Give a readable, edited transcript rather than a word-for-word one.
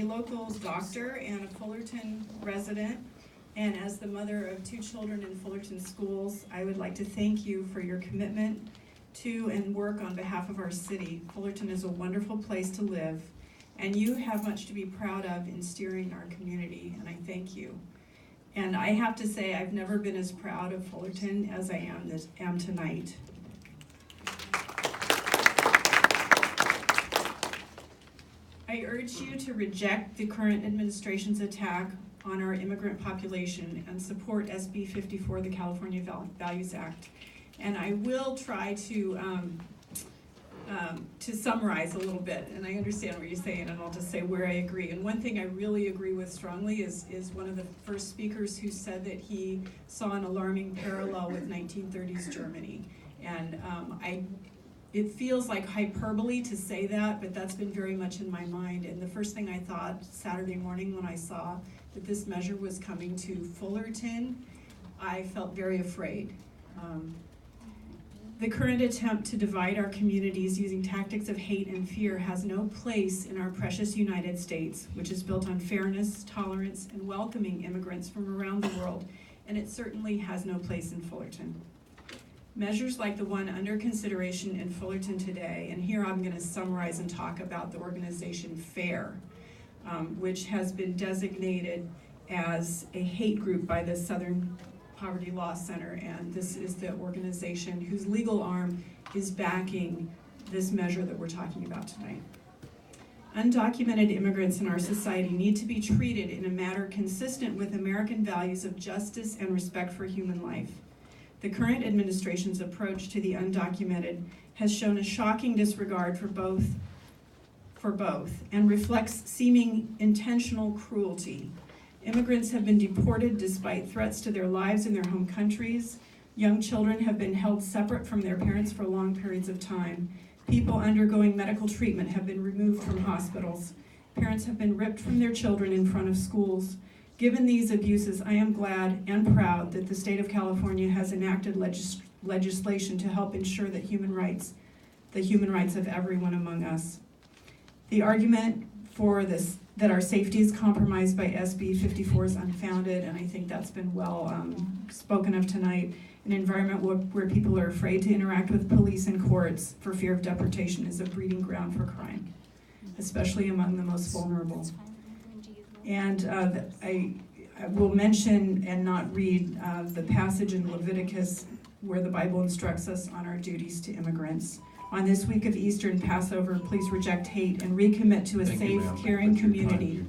A local doctor and a Fullerton resident, and as the mother of 2 children in Fullerton schools, I would like to thank you for your commitment to and work on behalf of our city. Fullerton is a wonderful place to live, and you have much to be proud of in steering our community, and I thank you. And I have to say, I've never been as proud of Fullerton as I am tonight. I urge you to reject the current administration's attack on our immigrant population and support SB 54, the California Values Act. And I will try to summarize a little bit, and I understand what you're saying, and I'll just say where I agree. And one thing I really agree with strongly is one of the first speakers who said that he saw an alarming parallel with 1930s Germany. And it feels like hyperbole to say that, but that's been very much in my mind. And the first thing I thought Saturday morning when I saw that this measure was coming to Fullerton, I felt very afraid. The current attempt to divide our communities using tactics of hate and fear has no place in our precious United States, which is built on fairness, tolerance, and welcoming immigrants from around the world, and it certainly has no place in Fullerton. Measures like the one under consideration in Fullerton today, and here I'm going to summarize and talk about the organization FAIR, which has been designated as a hate group by the Southern Poverty Law Center, and this is the organization whose legal arm is backing this measure that we're talking about tonight. Undocumented immigrants in our society need to be treated in a manner consistent with American values of justice and respect for human life. The current administration's approach to the undocumented has shown a shocking disregard for both, and reflects seeming intentional cruelty. Immigrants have been deported despite threats to their lives in their home countries. Young children have been held separate from their parents for long periods of time. People undergoing medical treatment have been removed from hospitals. Parents have been ripped from their children in front of schools. Given these abuses, I am glad and proud that the state of California has enacted legislation to help ensure that the human rights of everyone among us. The argument for this, that our safety is compromised by SB 54 is unfounded, and I think that's been well spoken of tonight. An environment where people are afraid to interact with police and courts for fear of deportation is a breeding ground for crime, especially among the most vulnerable. And I will mention and not read the passage in Leviticus where the Bible instructs us on our duties to immigrants. On this week of Easter and Passover, please reject hate and recommit to a safe, caring community.